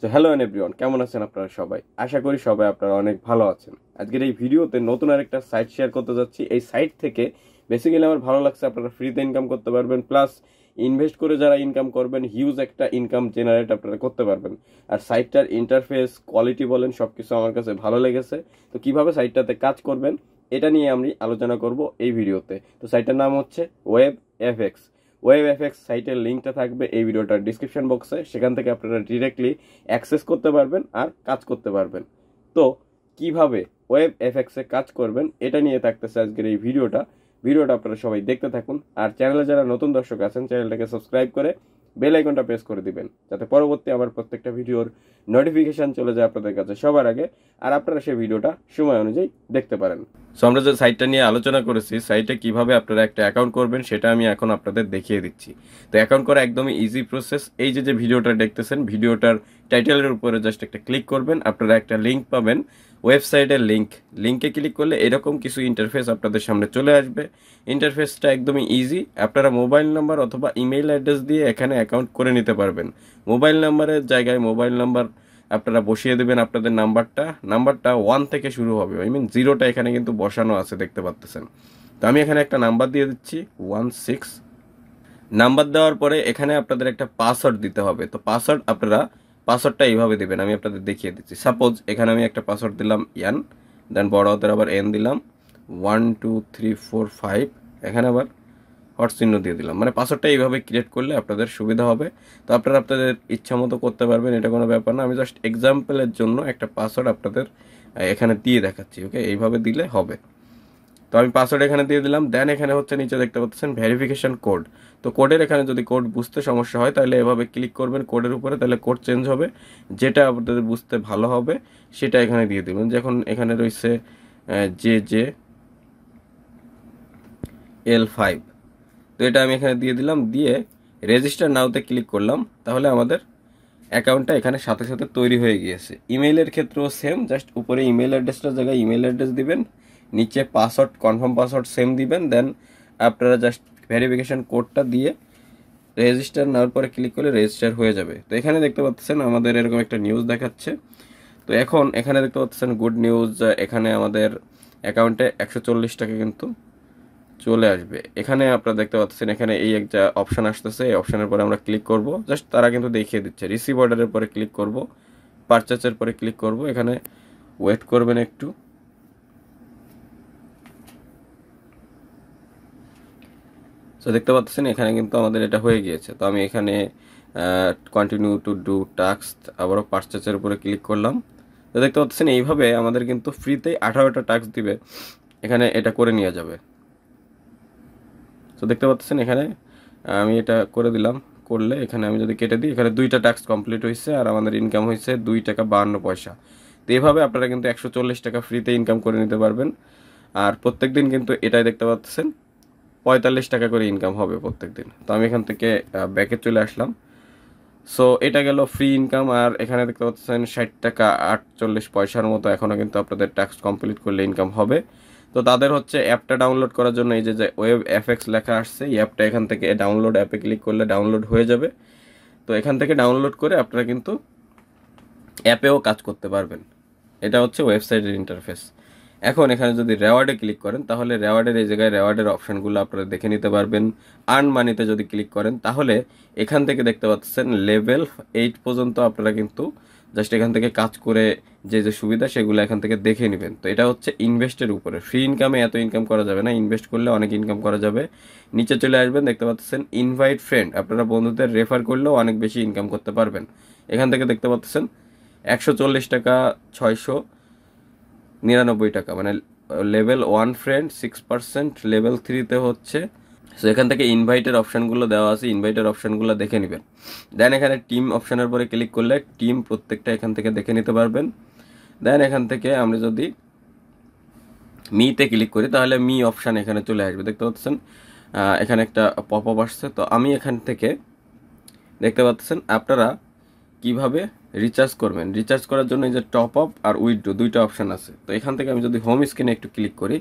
তো hello everyone, কেমন আছেন আপনারা সবাই? আশা করি সবাই আপনারা অনেক ভালো আছেন। আজকের এই ভিডিওতে নতুন আরেকটা সাইট শেয়ার করতে যাচ্ছি। এই সাইট থেকে বেসিক্যালি আমার ভালো লাগছে, আপনারা ফ্রিতে ইনকাম করতে পারবেন, প্লাস ইনভেস্ট করে যারা ইনকাম করবেন হিউজ একটা ইনকাম জেনারেট আপনারা করতে পারবেন। আর সাইটটার ইন্টারফেস, কোয়ালিটি বলেন, সবকিছু আমার কাছে ভালো লেগেছে। তো কিভাবে সাইটটাতে কাজ করবেন এটা নিয়ে আমি আলোচনা করব এই ভিডিওতে। তো সাইটটার নাম হচ্ছে WebFx। WebFx সাইটের লিঙ্কটা থাকবে এই ভিডিওটার ডিসক্রিপশন বক্সে, সেখান থেকে আপনারা ডিরেক্টলি অ্যাক্সেস করতে পারবেন আর কাজ করতে পারবেন। তো কিভাবে WebFx এ কাজ করবেন এটা নিয়ে থাকতেছে আজকের এই ভিডিওটা আপনারা সবাই দেখতে থাকুন। আর চ্যানেলে যারা নতুন দর্শক আছেন চ্যানেলটাকে সাবস্ক্রাইব করে বেল আইকনটা প্রেস করে দিবেন, যাতে পরবর্তী আমার প্রত্যেকটা ভিডিওর নোটিফিকেশন চলে যায় আপনাদের কাছে সবার আগে, আর আপনারা সেই ভিডিওটা সময় অনুযায়ী দেখতে পারেন। সো আমরা যে সাইটটা নিয়ে আলোচনা করেছি, সাইটে কিভাবে আপনারা একটা অ্যাকাউন্ট করবেন সেটা আমি এখন আপনাদের দেখিয়ে দিচ্ছি। তো অ্যাকাউন্ট করা একদমই ইজি প্রসেস। এই যে ভিডিওটা দেখতেছেন, ভিডিওটার টাইটেলের উপরে জাস্ট একটা ক্লিক করবেন, আপনারা একটা লিঙ্ক পাবেন, ওয়েবসাইটের লিঙ্কে ক্লিক করলে এরকম কিছু ইন্টারফেস আপনাদের সামনে চলে আসবে। ইন্টারফেসটা একদমই ইজি। আপনারা মোবাইল নাম্বার অথবা ইমেইল অ্যাড্রেস দিয়ে এখানে অ্যাকাউন্ট করে নিতে পারবেন। মোবাইল নাম্বারের জায়গায় মোবাইল নাম্বার আপনারা বসিয়ে দেবেন, আপনাদের নাম্বারটা 1 থেকে শুরু হবে, আই মিন 0টা এখানে কিন্তু বসানো আছে, দেখতে পাচ্ছেন। তো আমি এখানে একটা নাম্বার দিয়ে দিচ্ছি 16। নাম্বার দেওয়ার পরে এখানে আপনাদের একটা পাসওয়ার্ড দিতে হবে। তো পাসওয়ার্ডটা এইভাবে দিবেন, আমি আপনাদের দেখিয়ে দিচ্ছি। সাপোজ এখানে আমি একটা পাসওয়ার্ড দিলাম ইয়ান, দেন বড় হাতের আবার এন দিলাম, 1 2 3 4 5, এখানে আবার হট চিহ্ন দিয়ে দিলাম। মানে পাসওয়ার্ডটা এইভাবে ক্রিয়েট করলে আপনাদের সুবিধা হবে। তো আপনারা আপনাদের ইচ্ছা মতো করতে পারবেন, এটা কোনো ব্যাপার না। আমি জাস্ট এক্সাম্পলের জন্য একটা পাসওয়ার্ড আপনাদের এখানে দিয়ে দেখাচ্ছি। ওকে, এইভাবে দিলে হবে। তো আমি পাসওয়ার্ড এখানে দিয়ে দিলাম। দেন এখানে হচ্ছে নিচে দেখতে পাচ্ছেন ভেরিফিকেশন কোড। তো কোডের এখানে যদি কোড বুঝতে সমস্যা হয় তাহলে এভাবে ক্লিক করবেন কোডের উপরে, তাহলে কোড চেঞ্জ হবে। যেটা আপনাদের বুঝতে ভালো হবে সেটা এখানে দিয়ে দিবেন। যখন এখানে রয়েছে JJL5, তো এটা আমি এখানে দিয়ে দিলাম। দিয়ে রেজিস্টার নাওতে ক্লিক করলাম, তাহলে আমাদের অ্যাকাউন্টটা এখানে সাথে সাথে তৈরি হয়ে গিয়েছে। ইমেইলের ক্ষেত্রেও সেম, জাস্ট উপরে ইমেইল অ্যাড্রেসটার জায়গায় ইমেইল অ্যাড্রেস দিবেন, নিচে পাসওয়ার্ড, কনফার্ম পাসওয়ার্ড সেম দিবেন। দেন আপনারা জাস্ট ভেরিফিকেশন কোডটা দিয়ে রেজিস্টার নেওয়ার পরে ক্লিক করলে রেজিস্টার হয়ে যাবে। তো এখানে দেখতে পাচ্ছেন আমাদের এরকম একটা নিউজ দেখাচ্ছে। তো এখন এখানে দেখতে পাচ্ছেন গুড নিউজ, এখানে আমাদের অ্যাকাউন্টে 140 টাকা কিন্তু চলে আসবে। এখানে আপনারা দেখতে পাচ্ছেন এখানে এই একটা অপশন আসতেছে, এই অপশনের পরে আমরা ক্লিক করব। জাস্ট তারা কিন্তু দেখিয়ে দিচ্ছে। রিসিভ অর্ডারের পরে ক্লিক করব, পারচেজের পরে ক্লিক করব, এখানে ওয়েট করবেন একটু। তো দেখতে পাচ্ছেন এখানে কিন্তু আমাদের এটা হয়ে গিয়েছে। তো আমি এখানে কন্টিনিউ টু ডু টাস্ক, আবারও পারচেজের উপরে ক্লিক করলাম। তো দেখতে পাচ্ছেন এইভাবে আমাদের কিন্তু ফ্রিতেই 18টা টাস্ক দিবে, এখানে এটা করে নিয়ে যাবে। তো দেখতে পাচ্ছেন এখানে আমি এটা করে দিলাম। করলে এখানে আমি যদি কেটে দিই, এখানে 2টা টাস্ক কমপ্লিট হয়েছে আর আমাদের ইনকাম হয়েছে 2 টাকা 52 পয়সা। তো এইভাবে আপনারা কিন্তু 140 টাকা ফ্রিতে ইনকাম করে নিতে পারবেন। আর প্রত্যেক দিন কিন্তু এটাই দেখতে পাচ্ছেন 45 টাকা করে ইনকাম হবে প্রত্যেক দিন। তো আমি এখান থেকে ব্যাকে চলে আসলাম। সো এটা গেল ফ্রি ইনকাম। আর এখানে দেখতে পাচ্ছেন 60 টাকা 48 পয়সার মতো এখনও কিন্তু আপনাদের টাস্ক কমপ্লিট করলে ইনকাম হবে। তো তাদের হচ্ছে অ্যাপটা ডাউনলোড করার জন্য এই যে WebFx লেখা আসছে, এই অ্যাপটা এখান থেকে ডাউনলোড, অ্যাপে ক্লিক করলে ডাউনলোড হয়ে যাবে। তো এখান থেকে ডাউনলোড করে আপনারা কিন্তু অ্যাপেও কাজ করতে পারবেন। এটা হচ্ছে ওয়েবসাইটের ইন্টারফেস। এখন এখানে যদি রেওয়ার্ডে ক্লিক করেন, তাহলে রেওয়ার্ডের এই জায়গায় রেওয়ার্ডের অপশানগুলো আপনারা দেখে নিতে পারবেন। আর্ন মানিতে যদি ক্লিক করেন, তাহলে এখান থেকে দেখতে পাচ্ছেন লেভেল 8 পর্যন্ত আপনারা কিন্তু জাস্ট এখান থেকে কাজ করে যে সুবিধা সেগুলো এখান থেকে দেখে নেবেন। তো এটা হচ্ছে ইনভেস্টের উপরে। ফ্রি ইনকামে এত ইনকাম করা যাবে না, ইনভেস্ট করলে অনেক ইনকাম করা যাবে। নিচে চলে আসবেন, দেখতে পাচ্ছেন ইনভাইট ফ্রেন্ড, আপনারা বন্ধুদের রেফার করলেও অনেক বেশি ইনকাম করতে পারবেন। এখান থেকে দেখতে পাচ্ছেন 140 টাকা 699 টাকা, মানে লেভেল 1 ফ্রেন্ড 6%, লেভেল 3তে হচ্ছে। সো এখান থেকে ইনভাইটের অপশানগুলো দেওয়া আছে, ইনভাইটের অপশানগুলো দেখে নেবেন। দেন এখানে টিম অপশানের পরে ক্লিক করলে টিম প্রত্যেকটা এখান থেকে দেখে নিতে পারবেন। দেন এখান থেকে আমরা যদি মিতে ক্লিক করি, তাহলে মি অপশান এখানে চলে আসবে। দেখতে পাচ্ছেন এখানে একটা পপ আপ আসছে। তো আমি এখান থেকে দেখতে পাচ্ছেন আপনারা কিভাবে রিচার্জ করবেন। রিচার্জ করার জন্য এই যে টপ আপ আর উইথড্র 2টা অপশান আছে। তো এখান থেকে আমি যদি হোম স্ক্রিনে একটু ক্লিক করি,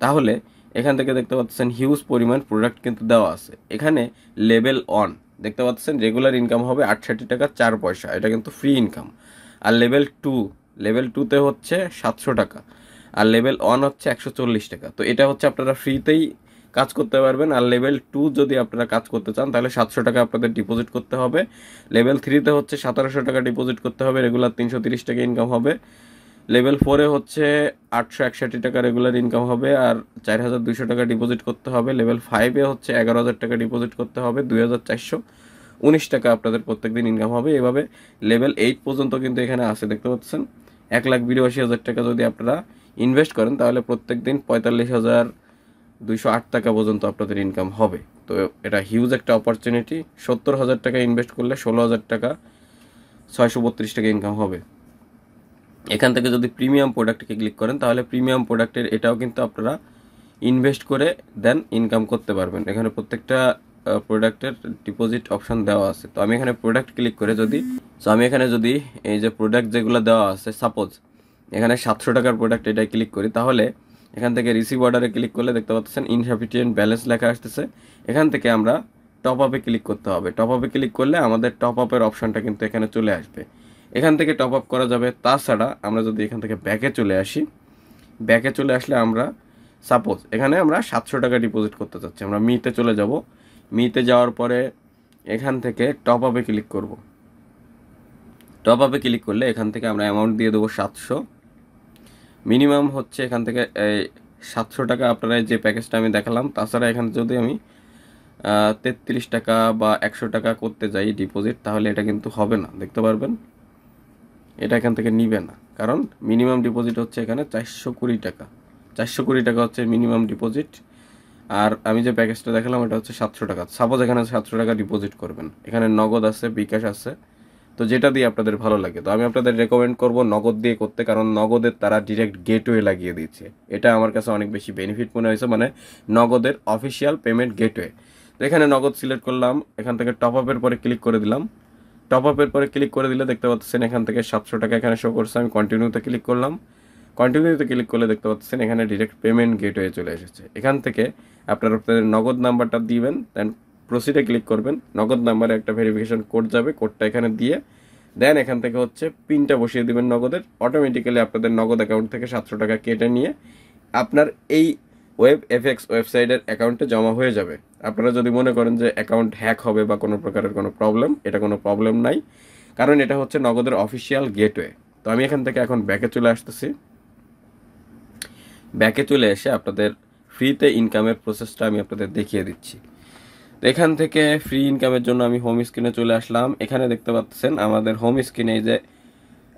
তাহলে এখান থেকে দেখতে পাচ্ছেন হিউজ পরিমাণ প্রোডাক্ট কিন্তু দেওয়া আছে। এখানে লেভেল 1 দেখতে পাচ্ছেন রেগুলার ইনকাম হবে 68 টাকা 4 পয়সা, এটা কিন্তু ফ্রি ইনকাম। আর লেভেল 2তে হচ্ছে 700 টাকা, আর লেভেল 1 হচ্ছে 140 টাকা। তো এটা হচ্ছে আপনারা ফ্রিতেই কাজ করতে পারবেন। আর লেভেল 2 যদি আপনারা কাজ করতে চান তাহলে 700 টাকা আপনাদের ডিপোজিট করতে হবে। লেভেল 3তে হচ্ছে 1700 টাকা ডিপোজিট করতে হবে, রেগুলার 330 টাকা ইনকাম হবে। লেভেল 4-এ হচ্ছে 861 টাকা রেগুলার ইনকাম হবে আর 4200 টাকা ডিপোজিট করতে হবে। লেভেল 5-এ হচ্ছে 11000 টাকা ডিপোজিট করতে হবে, 2419 টাকা আপনাদের প্রত্যেকদিন ইনকাম হবে। এভাবে লেভেল 8 পর্যন্ত কিন্তু এখানে আছে, দেখতে পাচ্ছেন। 1,82,000 টাকা যদি আপনারা ইনভেস্ট করেন তাহলে প্রত্যেক দিন 45,208 টাকা পর্যন্ত আপনাদের ইনকাম হবে। তো এটা হিউজ একটা অপরচুনিটি। 70,000 টাকা ইনভেস্ট করলে 16,000 টাকা 632 টাকা ইনকাম হবে। এখান থেকে যদি প্রিমিয়াম প্রোডাক্টকে ক্লিক করেন তাহলে প্রিমিয়াম প্রোডাক্টের এটাও কিন্তু আপনারা ইনভেস্ট করে দেন ইনকাম করতে পারবেন। এখানে প্রত্যেকটা প্রোডাক্টের ডিপোজিট অপশন দেওয়া আছে। তো আমি এখানে প্রোডাক্ট ক্লিক করে যদি এই যে প্রোডাক্ট যেগুলো দেওয়া আছে, সাপোজ এখানে 700 টাকার প্রোডাক্ট এটাই ক্লিক করি, তাহলে এখান থেকে রিসিভ অর্ডারে ক্লিক করলে দেখতে পাচ্ছেন ইনসাফিসিয়েন্ট ব্যালেন্স লেখা আসতেছে। এখান থেকে আমরা টপ আপে ক্লিক করতে হবে। টপ আপে ক্লিক করলে আমাদের টপ আপের অপশনটা কিন্তু এখানে চলে আসবে, এখান থেকে টপ আপ করা যাবে। তাছাড়া আমরা যদি এখান থেকে ব্যাকে চলে আসলে আমরা সাপোজ এখানে আমরা 700 টাকা ডিপোজিট করতে চাচ্ছি, আমরা মিতে চলে যাব। মিতে যাওয়ার পরে এখান থেকে টপ আপে ক্লিক করব। টপ আপে ক্লিক করলে এখান থেকে আমরা অ্যামাউন্ট দিয়ে দেবো 700। মিনিমাম হচ্ছে এখান থেকে 700 টাকা আপনারা যে প্যাকেজটা আমি দেখালাম। তাছাড়া এখানে যদি আমি 33 টাকা বা 100 টাকা করতে যাই ডিপোজিট, তাহলে এটা কিন্তু হবে না, দেখতে পারবেন এটা এখান থেকে নিবে না, কারণ মিনিমাম ডিপোজিট হচ্ছে এখানে 420 টাকা। 420 টাকা হচ্ছে মিনিমাম ডিপোজিট। আর আমি যে প্যাকেজটা দেখালাম এটা হচ্ছে 700 টাকা। সাপোজ এখানে 700 টাকা ডিপোজিট করবেন, এখানে নগদ আছে, বিকাশ আছে, তো যেটা দিয়ে আপনাদের ভালো লাগে। তো আমি আপনাদের রেকমেন্ড করব নগদ দিয়ে করতে, কারণ নগদের তারা ডিরেক্ট গেটওয়ে লাগিয়ে দিচ্ছে। এটা আমার কাছে অনেক বেশি বেনিফিট মনে হয়েছে, মানে নগদের অফিসিয়াল পেমেন্ট গেটওয়ে। তো এখানে নগদ সিলেক্ট করলাম, এখান থেকে টপ আপের পরে ক্লিক করে দিলাম। টপ আপের পরে ক্লিক করে দিলে দেখতে পাচ্ছেন এখান থেকে 700 টাকা এখানে শো করছে। আমি কন্টিনিউতে ক্লিক করলাম। কন্টিনিউতে ক্লিক করলে দেখতে পাচ্ছেন এখানে ডিরেক্ট পেমেন্ট গেটওয়ে চলে এসেছে। এখান থেকে আপনারা আপনাদের নগদ নাম্বারটা দিবেন, দেন প্রসিডে ক্লিক করবেন। নগদ নাম্বারে একটা ভেরিফিকেশন কোড যাবে, কোডটা এখানে দিয়ে দেন এখান থেকে হচ্ছে পিনটা বসিয়ে দিবেন নগদের। অটোমেটিক্যালি আপনাদের নগদ অ্যাকাউন্ট থেকে 700 টাকা কেটে নিয়ে আপনার এই WebFx ওয়েবসাইটের অ্যাকাউন্টে জমা হয়ে যাবে। আপনারা যদি মনে করেন যে অ্যাকাউন্ট হ্যাক হবে বা কোনো প্রকারের কোনো প্রবলেম, এটা কোনো প্রবলেম নাই, কারণ এটা হচ্ছে নগদের অফিসিয়াল গেটওয়ে। তো আমি এখান থেকে এখন ব্যাকে চলে আসতেছি। ব্যাকে চলে এসে আপনাদের ফ্রিতে ইনকামের প্রসেসটা আমি আপনাদের দেখিয়ে দিচ্ছি। তো এখান থেকে ফ্রি ইনকামের জন্য আমি হোম স্ক্রিনে চলে আসলাম। এখানে দেখতে পাচ্ছেন আমাদের হোম স্ক্রিনে যে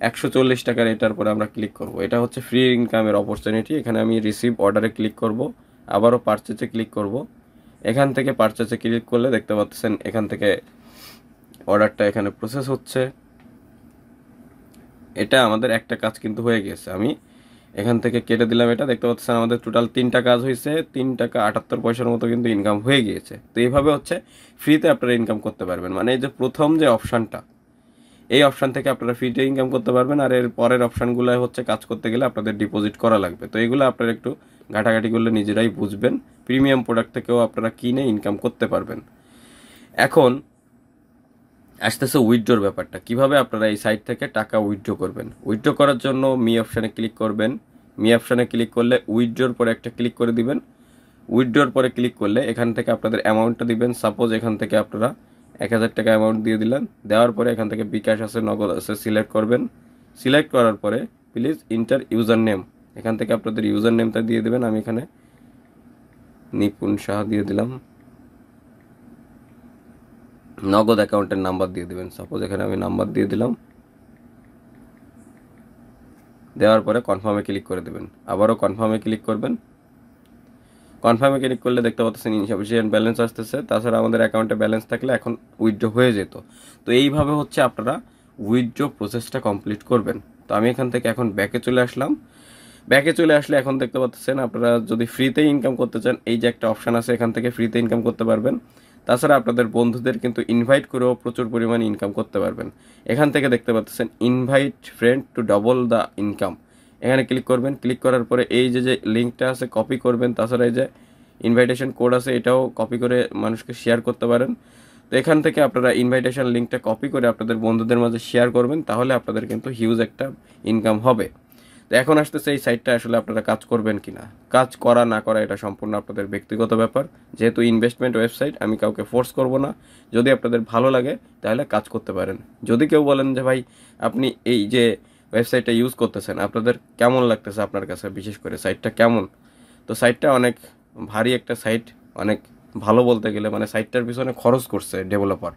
140 টাকার এটার পরে আমরা ক্লিক করব। এটা হচ্ছে ফ্রি ইনকামের অপরচুনিটি। এখানে আমি রিসিভ অর্ডারে ক্লিক করব, আবারও পারচেজে ক্লিক করব। এখান থেকে পারচেজে ক্লিক করলে দেখতে পাচ্ছেন এখান থেকে অর্ডারটা এখানে প্রসেস হচ্ছে। এটা আমাদের একটা কাজ কিন্তু হয়ে গেছে, আমি এখান থেকে কেটে দিলাম। এটা দেখতে পাচ্ছেন আমাদের টোটাল 3টা কাজ হয়েছে, 3 টাকা 78 পয়সার মতো কিন্তু ইনকাম হয়ে গিয়েছে। তো এইভাবে হচ্ছে ফ্রিতে আপনারা ইনকাম করতে পারবেন। মানে এই যে প্রথম যে অপশানটা, এই অপশান থেকে আপনারা ফ্রিতে ইনকাম করতে পারবেন। আর এর পরের অপশানগুলো হচ্ছে কাজ করতে গেলে আপনাদের ডিপোজিট করা লাগবে। তো এগুলো আপনারা একটু ঘাটাঘাটি করলে নিজেরাই বুঝবেন। প্রিমিয়াম প্রোডাক্ট থেকেও আপনারা কিনে ইনকাম করতে পারবেন। এখন আসতেছে উইথড্রোর ব্যাপারটা, কিভাবে আপনারা এই সাইট থেকে টাকা উইথড্রো করবেন। উইথড্রো করার জন্য মি অপশানে ক্লিক করবেন। মি অপশানে ক্লিক করলে উইথড্রোর পরে একটা ক্লিক করে দিবেন। উইথড্রোর পরে ক্লিক করলে এখান থেকে আপনাদের অ্যামাউন্টটা দিবেন। সাপোজ এখান থেকে আপনারা 1000 টাকা অ্যামাউন্ট দিয়ে দিলেন। দেওয়ার পরে এখান থেকে বিকাশ আছে, নগদ আছে, সিলেক্ট করবেন। সিলেক্ট করার পরে প্লিজ ইন্টার ইউজার নেম, এখান থেকে আপনাদের ইউজার নেমটা দিয়ে দেবেন। আমি এখানে নিপুণ সাহা দিয়ে দিলাম। নগদ অ্যাকাউন্টের নাম্বার দিয়ে দেবেন। সাপোজ এখানে আমি নাম্বার দিয়ে দিলাম। দেওয়ার পরে কনফার্মে ক্লিক করে দেবেন। আবারও কনফার্মে ক্লিক করবেন। কনফার্মে ক্লিক করলে দেখতে পাচ্ছেন ইনসাফিসিয়েন্ট ব্যালেন্স আসতেছে। তাছাড়া আমাদের অ্যাকাউন্টে ব্যালেন্স থাকলে এখন উইথড্র হয়ে যেত। তো এইভাবে হচ্ছে আপনারা উইথড্র প্রসেসটা কমপ্লিট করবেন। তো আমি এখান থেকে এখন ব্যাকে চলে আসলাম। ব্যাকে চলে আসলে এখন দেখতে পাচ্ছেন আপনারা যদি ফ্রিতে ইনকাম করতে চান, এই যে একটা অপশান আছে, এখান থেকে ফ্রিতে ইনকাম করতে পারবেন। তাছাড়া আপনাদের বন্ধুদের কিন্তু ইনভাইট করেও প্রচুর পরিমাণে ইনকাম করতে পারবেন। এখান থেকে দেখতে পাচ্ছেন invite friend to double the income, এখানে ক্লিক করবেন। ক্লিক করার পরে এই যে লিঙ্কটা আছে কপি করবেন। তাছাড়া এই যে ইনভাইটেশন কোড আছে, এটাও কপি করে মানুষকে শেয়ার করতে পারেন। তো এখান থেকে আপনারা ইনভাইটেশন লিঙ্কটা কপি করে আপনাদের বন্ধুদের মাঝে শেয়ার করবেন, তাহলে আপনাদের কিন্তু হিউজ একটা ইনকাম হবে। তো এখন আসতেছে এই সাইটটা আসলে আপনারা কাজ করবেন কিনা। কাজ করা না করা এটা সম্পূর্ণ আপনাদের ব্যক্তিগত ব্যাপার। যেহেতু ইনভেস্টমেন্ট ওয়েবসাইট, আমি কাউকে ফোর্স করব না। যদি আপনাদের ভালো লাগে তাহলে কাজ করতে পারেন। যদি কেউ বলেন যে ভাই আপনি এই যে ওয়েবসাইটটা ইউজ করতেছেন আপনাদের কেমন লাগতেছে, আপনার কাছে বিশেষ করে সাইটটা কেমন, তো সাইটটা অনেক ভারী একটা সাইট, অনেক ভালো বলতে গেলে, মানে সাইটটার পিছনে খরচ করছে ডেভেলপার।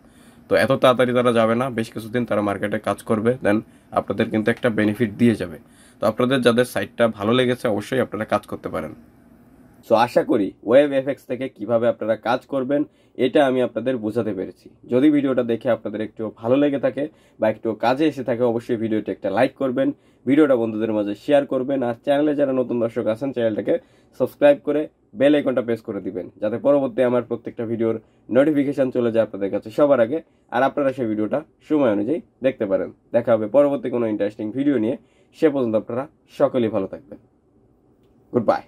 তো এত তাড়াতাড়ি তারা যাবে না, বেশ কিছুদিন তারা মার্কেটে কাজ করবে, দেন আপনাদের কিন্তু একটা বেনিফিট দিয়ে যাবে। তো আপনাদের যাদের সাইটটা ভালো লেগেছে অবশ্যই আপনারা কাজ করতে পারেন। সো আশা করি WebFx থেকে কিভাবে আপনারা কাজ করবেন এটা আমি আপনাদের বোঝাতে পেরেছি। যদি ভিডিওটা দেখে আপনাদের একটু ভালো লেগে থাকে বা একটু কাজে এসে থাকে, অবশ্যই ভিডিওটা একটা লাইক করবেন, ভিডিওটা বন্ধুদের মাঝে শেয়ার করবেন, আর চ্যানেলে যারা নতুন দর্শক আছেন চ্যানেলটাকে সাবস্ক্রাইব করে বেল আইকনটা প্রেস করে দিবেন, যাতে পরবর্তী আমার প্রত্যেকটা ভিডিওর নোটিফিকেশন চলে যায় আপনাদের কাছে সবার আগে, আর আপনারা সেই ভিডিওটা সময় অনুযায়ী দেখতে পারেন। দেখা হবে পরবর্তী কোনো ইন্টারেস্টিং ভিডিও নিয়ে। সে পর্যন্ত আপনারা সকলেই ভালো থাকবেন। Good bye.